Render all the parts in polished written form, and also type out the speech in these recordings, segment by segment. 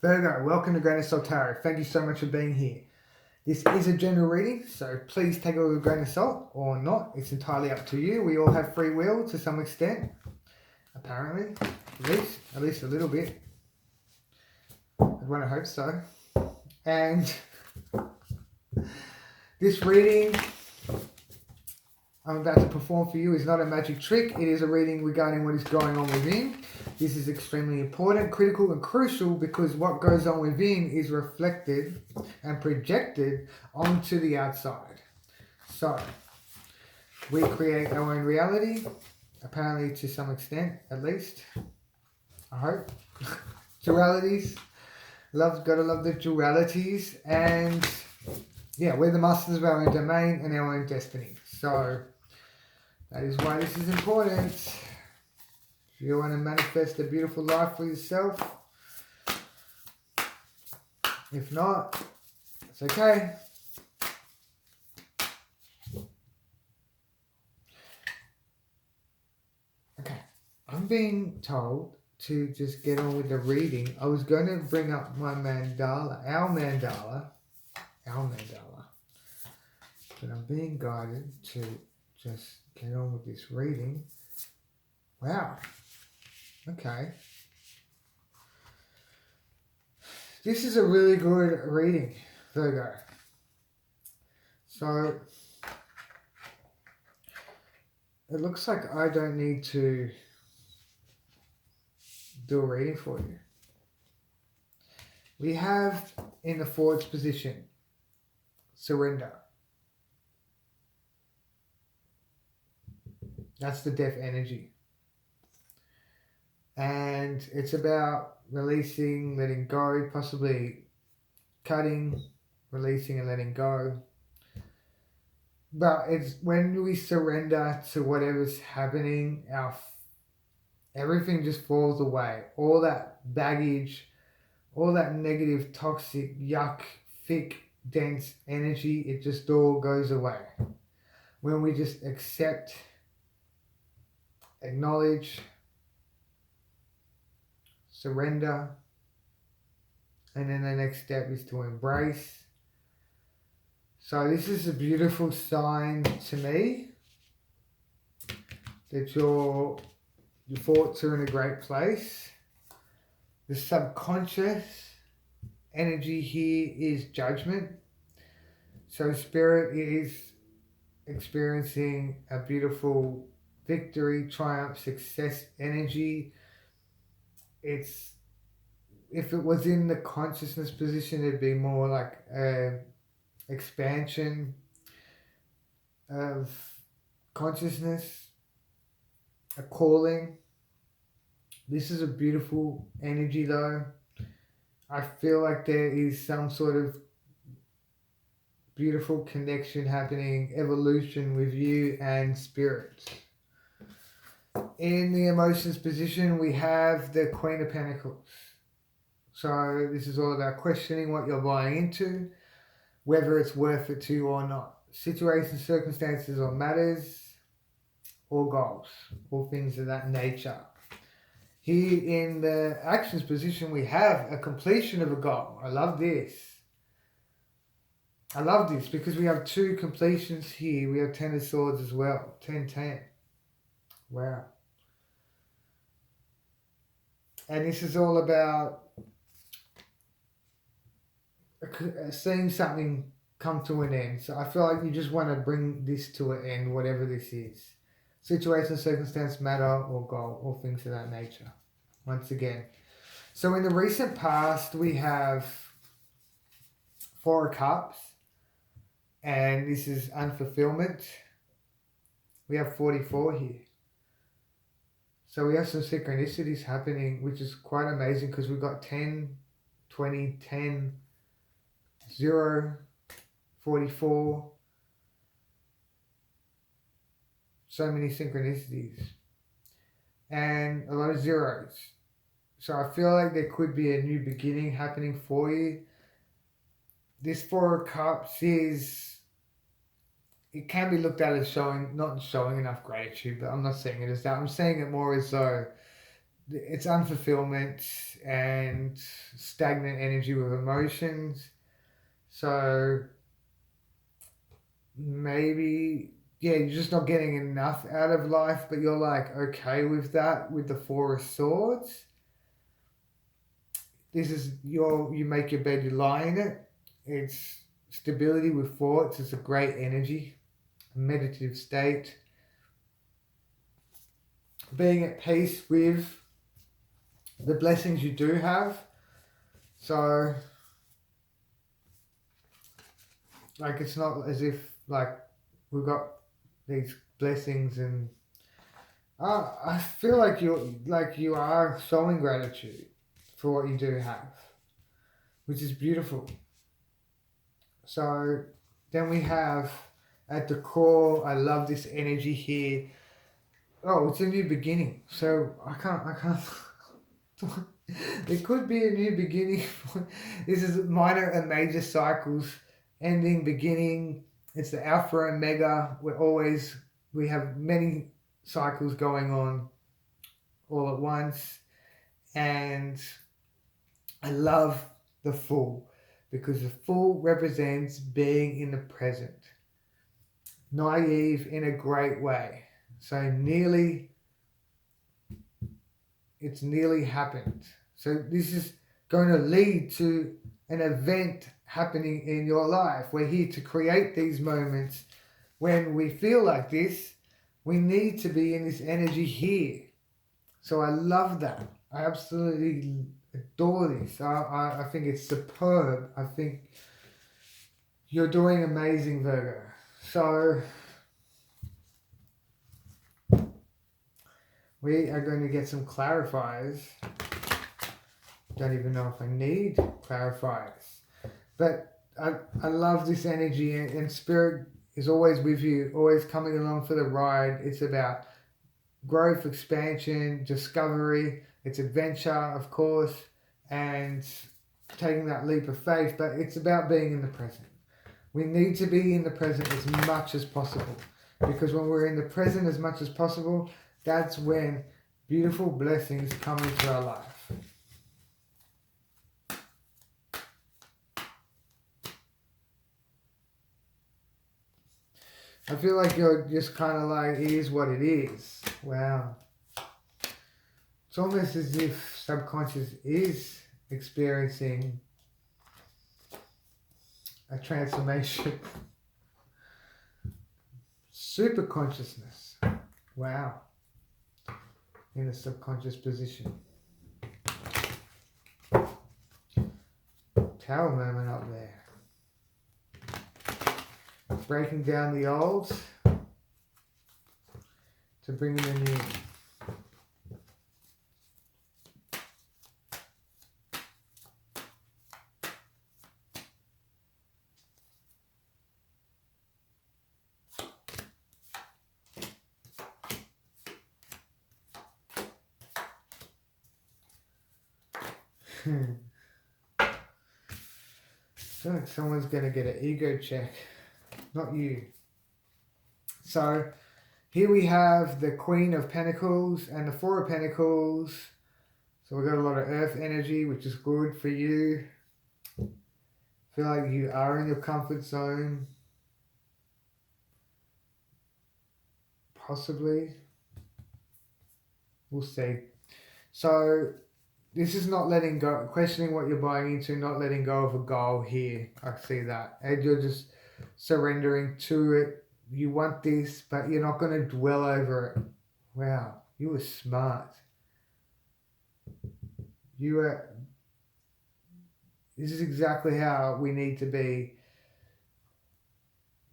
Virgo, welcome to Grain of Salt Tarot. Thank you so much for being here. This is a general reading, so please take it with a grain of salt or not. It's entirely up to you. We all have free will to some extent, apparently, at least a little bit. I'd want to hope so. And this reading I'm about to perform for you is not a magic trick. It is a reading regarding what is going on within. This is extremely important, critical and crucial because what goes on within is reflected and projected onto the outside. So, we create our own reality, apparently to some extent, at least. I hope. Dualities. Gotta love the dualities. And yeah, we're the masters of our own domain and our own destiny. So, that is why this is important. If you want to manifest a beautiful life for yourself, if not, it's okay. Okay, I'm being told to just get on with the reading. I was going to bring up my mandala, our mandala, but I'm being guided to just get on with this reading. Wow. Okay. This is a really good reading, Virgo. So, it looks like I don't need to do a reading for you. We have in the forwards position, surrender. That's the death energy. And it's about releasing, letting go, possibly cutting, releasing and letting go. But it's when we surrender to whatever's happening, everything just falls away. All that baggage, all that negative, toxic, yuck, thick, dense energy, it just all goes away. When we just accept, acknowledge, surrender, and then the next step is to embrace. So this is a beautiful sign to me that your thoughts are in a great place. The subconscious energy here is judgment. So Spirit is experiencing a beautiful victory, triumph, success energy. If it was in the consciousness position, it'd be more like expansion of consciousness, a calling. This is a beautiful energy though. I feel like there is some sort of beautiful connection happening, evolution with you and spirit. In the emotions position, we have the Queen of Pentacles. So this is all about questioning what you're buying into, whether it's worth it to you or not. Situations, circumstances, or matters, or goals, or things of that nature. Here in the actions position, we have a completion of a goal. I love this. I love this because we have two completions here. We have 10 of Swords as well. 10-10. Wow. And this is all about seeing something come to an end. So I feel like you just want to bring this to an end, whatever this is. Situation, circumstance, matter, or goal, or things of that nature. Once again. So in the recent past, we have 4 of Cups. And this is unfulfillment. We have 44 here. So we have some synchronicities happening, which is quite amazing because we've got 10, 20, 10, 0, 44. So many synchronicities. And a lot of zeros. So I feel like there could be a new beginning happening for you. This 4 of Cups it can be looked at as not showing enough gratitude, but I'm not saying it as that. I'm saying it more as though it's unfulfillment and stagnant energy with emotions. So maybe, yeah, you're just not getting enough out of life, but you're like okay with that, with the Four of Swords. This is you make your bed, you lie in it. It's stability with thoughts. It's a great energy, a meditative state. Being at peace with the blessings you do have. So, like, it's not as if, like, we've got these blessings and I feel like you are showing gratitude for what you do have, which is beautiful. So then we have at the core, I love this energy here. Oh, it's a new beginning. So I can't. It could be a new beginning. This is minor and major cycles, ending, beginning. It's the alpha and omega. We have many cycles going on all at once, and I love the Fool because the Fool represents being in the present, naive in a great way. So it's nearly happened. So this is going to lead to an event happening in your life. We're here to create these moments. When we feel like this, we need to be in this energy here. So I love that. I absolutely adore this. I think it's superb. I think you're doing amazing, Virgo. So we are going to get some clarifiers. Don't even know if I need clarifiers. But I love this energy, and Spirit is always with you, always coming along for the ride. It's about growth, expansion, discovery. It's adventure, of course, and taking that leap of faith. But it's about being in the present. We need to be in the present as much as possible. Because when we're in the present as much as possible, that's when beautiful blessings come into our life. I feel like you're just kind of like, it is what it is. Wow. It's almost as if subconscious is experiencing a transformation. Super consciousness. Wow. In a subconscious position. Tower moment up there. Breaking down the old to bring in the new. I feel like someone's going to get an ego check. Not you. So here we have the Queen of Pentacles and the Four of Pentacles. So we've got a lot of earth energy, which is good for you. Feel like you are in your comfort zone. Possibly. We'll see. So this is not letting go, questioning what you're buying into, not letting go of a goal here. I see that. And you're just surrendering to it. You want this, but you're not going to dwell over it. Wow, you were smart. This is exactly how we need to be.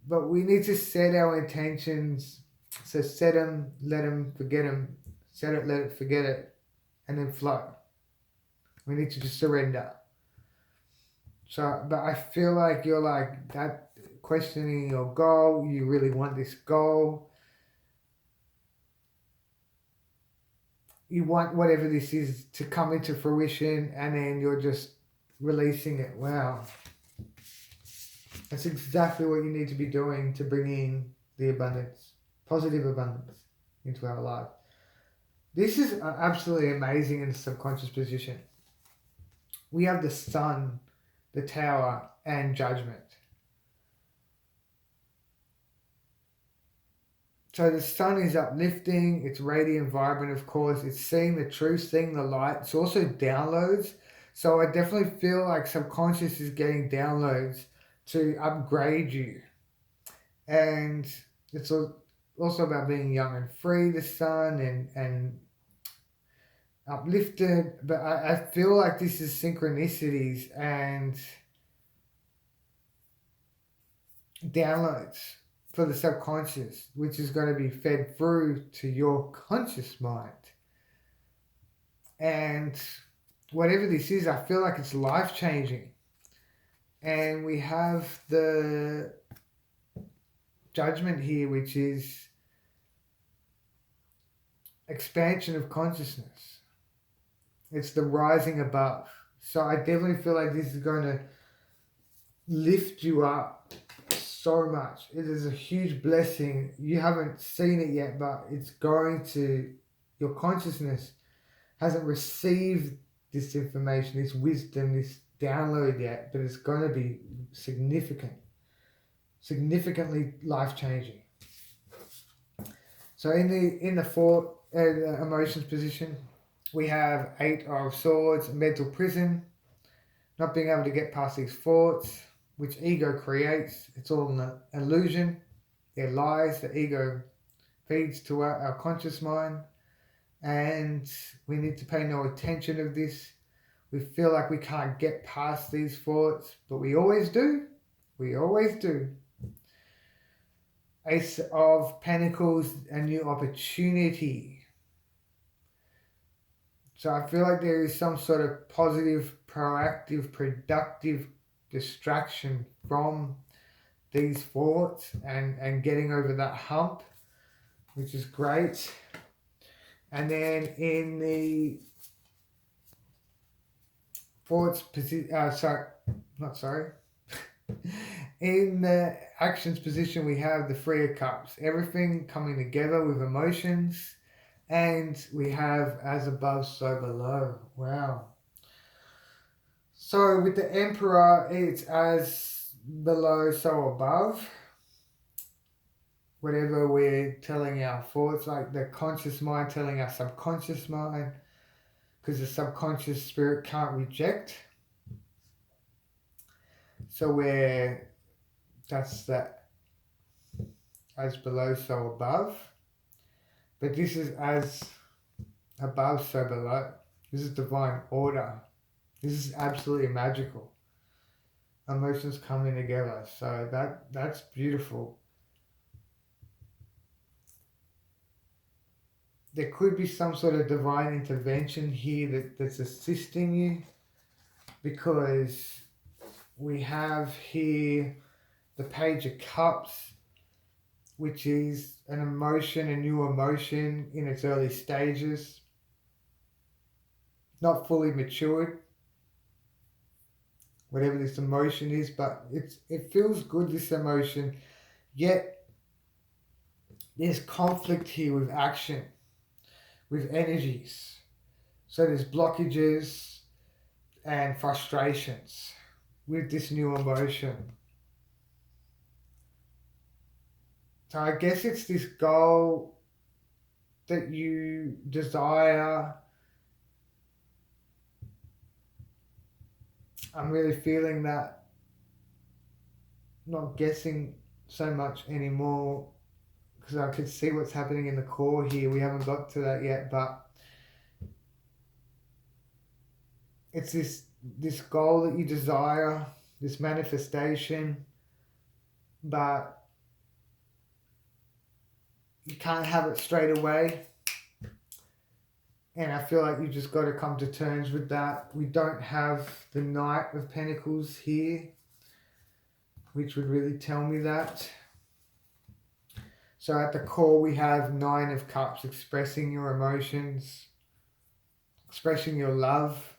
But we need to set our intentions. So set them, let them, forget them. Set it, let it, forget it. And then flow. We need to just surrender. So, but I feel like you're like that, questioning your goal. You really want this goal. You want whatever this is to come into fruition, and then you're just releasing it. Wow. That's exactly what you need to be doing to bring in the abundance, positive abundance into our life. This is absolutely amazing in the subconscious position. We have the Sun, the Tower, and Judgment. So the Sun is uplifting, it's radiant, vibrant, of course. It's seeing the truth, seeing the light. It's also downloads. So I definitely feel like subconscious is getting downloads to upgrade you. And it's also about being young and free, the Sun, and uplifted. But I feel like this is synchronicities and downloads for the subconscious, which is going to be fed through to your conscious mind. And whatever this is, I feel like it's life changing. And we have the Judgment here, which is expansion of consciousness. It's the rising above. So I definitely feel like this is going to lift you up so much. It is a huge blessing. You haven't seen it yet, but it's going to, your consciousness hasn't received this information, this wisdom, this download yet, but it's going to be significantly life-changing. So in the fourth emotions position, we have 8 of Swords, mental prison, not being able to get past these thoughts, which ego creates. It's all an illusion. They're lies the ego feeds to our conscious mind, and we need to pay no attention of this. We feel like we can't get past these thoughts, but we always do. We always do. Ace of Pentacles, a new opportunity. So I feel like there is some sort of positive, proactive, productive distraction from these thoughts and getting over that hump, which is great. And then in the thoughts position, in the actions position, we have the Three of Cups. Everything coming together with emotions. And we have as above, so below. Wow. So with the Emperor, it's as below, so above. Whatever we're telling our thoughts, like the conscious mind telling our subconscious mind, because the subconscious spirit can't reject. So that's that as below, so above. But this is as above, so below. This is divine order. This is absolutely magical. Emotions coming together. So that's beautiful. There could be some sort of divine intervention here that's assisting you, because we have here the Page of Cups, which is an emotion, a new emotion in its early stages, not fully matured, whatever this emotion is, but it feels good, this emotion, yet there's conflict here with action, with energies. So there's blockages and frustrations with this new emotion. So I guess it's this goal that you desire. I'm really feeling that, not guessing so much anymore, because I could see what's happening in the core here. We haven't got to that yet, but it's this goal that you desire, this manifestation, but you can't have it straight away. And I feel like you just got to come to terms with that. We don't have the Knight of Pentacles here, which would really tell me that. So at the core we have 9 of Cups, expressing your emotions, expressing your love.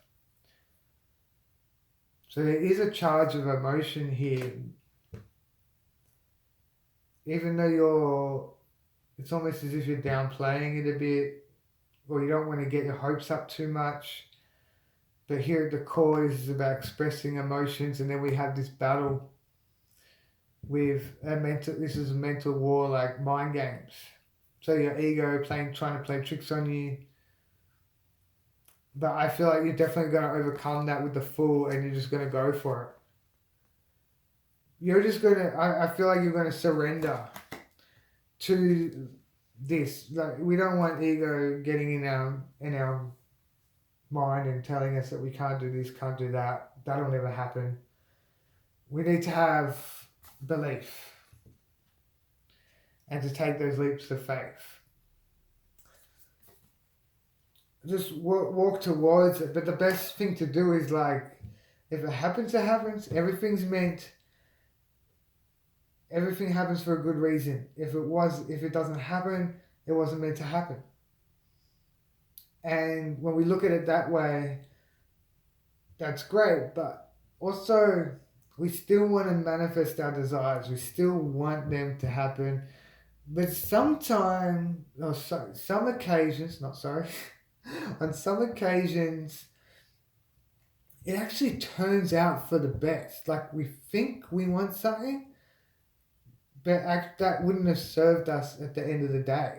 So there is a charge of emotion here. Even though it's almost as if you're downplaying it a bit, or you don't want to get your hopes up too much. But here at the core, this is about expressing emotions, and then we have this battle with this is a mental war, like mind games. So your ego trying to play tricks on you. But I feel like you're definitely going to overcome that with the Fool, and you're just going to go for it. You're just going to, I feel like you're going to surrender to this. Like, we don't want ego getting in our mind and telling us that we can't do this, can't do that. That'll never happen. We need to have belief and to take those leaps of faith. Just walk towards it. But the best thing to do is, like, if it happens, it happens. Everything's meant. Everything happens for a good reason. If it doesn't happen, it wasn't meant to happen. And when we look at it that way, that's great. But also, we still want to manifest our desires. We still want them to happen. But some occasions, on some occasions, it actually turns out for the best. Like, we think we want something, but that wouldn't have served us at the end of the day.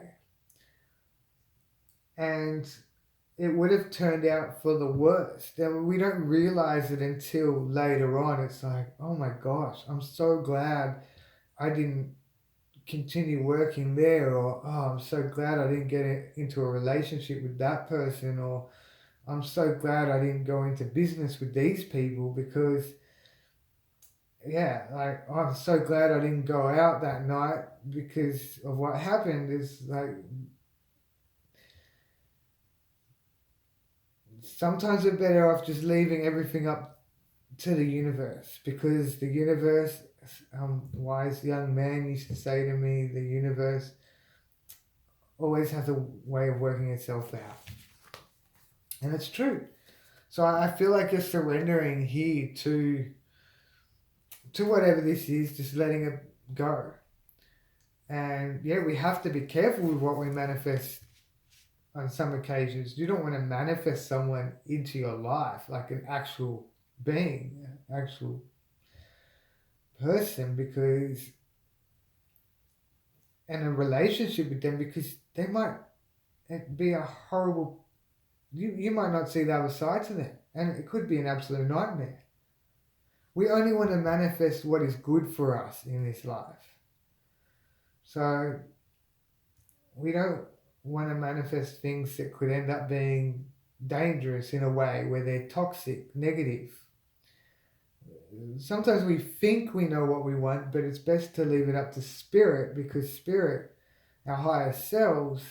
And it would have turned out for the worst. And we don't realize it until later on. It's like, oh my gosh, I'm so glad I didn't continue working there, or oh, I'm so glad I didn't get into a relationship with that person, or I'm so glad I didn't go into business with these people, because like, I'm so glad I didn't go out that night because of what happened. Is like, sometimes we're better off just leaving everything up to the universe, because the universe, wise young man used to say to me, the universe always has a way of working itself out. And it's true. So I feel like you're surrendering here to whatever this is, just letting it go. And yeah, we have to be careful with what we manifest on some occasions. You don't want to manifest someone into your life, like an actual being, an actual person, and a relationship with them, because they might be a horrible, you might not see the other side to them, and it could be an absolute nightmare. We only want to manifest what is good for us in this life. So we don't want to manifest things that could end up being dangerous in a way, where they're toxic, negative. Sometimes we think we know what we want, but it's best to leave it up to spirit, because spirit, our higher selves,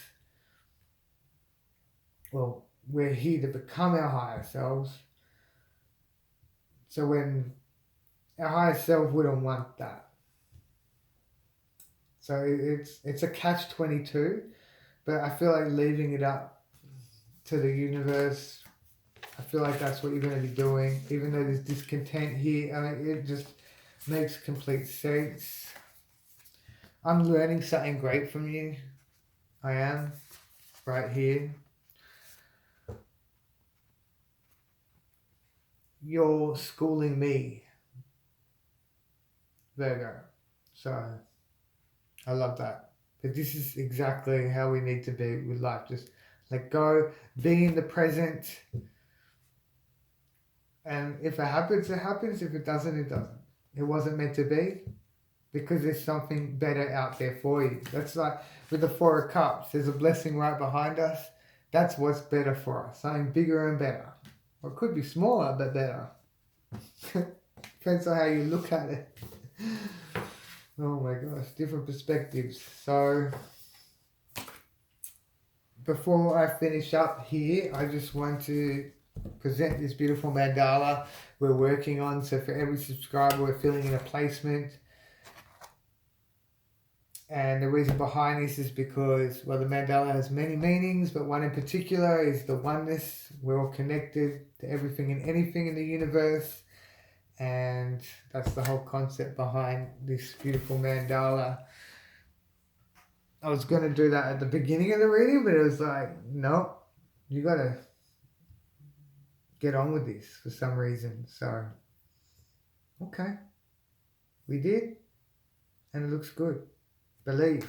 well, we're here to become our higher selves. So when our higher self wouldn't want that. So it's a catch-22, but I feel like leaving it up to the universe, I feel like that's what you're going to be doing, even though there's discontent here. I mean, it just makes complete sense. I'm learning something great from you. I am, right here. You're schooling me, Virgo. So I love that. But this is exactly how we need to be with life. Just let go, be in the present. And if it happens, it happens. If it doesn't, it doesn't. It wasn't meant to be, because there's something better out there for you. That's like with the Four of Cups. There's a blessing right behind us. That's what's better for us. Something bigger and better. Or it could be smaller, but better. Depends on how you look at it. Oh my gosh, different perspectives. So, before I finish up here, I just want to present this beautiful mandala we're working on. So for every subscriber, we're filling in a placement. And the reason behind this is because, well, the mandala has many meanings, but one in particular is the oneness. We're all connected to everything and anything in the universe. And that's the whole concept behind this beautiful mandala. I was going to do that at the beginning of the reading, but it was like, nope, you got to get on with this for some reason. So, okay, we did, and it looks good. Believe,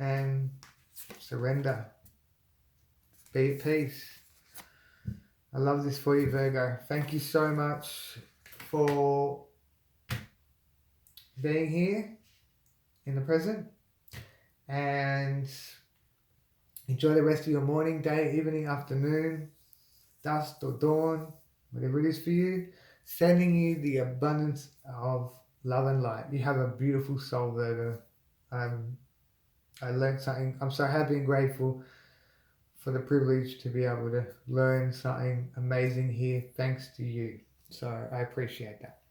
and surrender. Be at peace. I love this for you, Virgo. Thank you so much for being here in the present, and enjoy the rest of your morning, day, evening, afternoon, dusk or dawn, whatever it is for you. Sending you the abundance of love and light. You have a beautiful soul, Virgo. I learned something. I'm so happy and grateful for the privilege to be able to learn something amazing here thanks to you. So I appreciate that.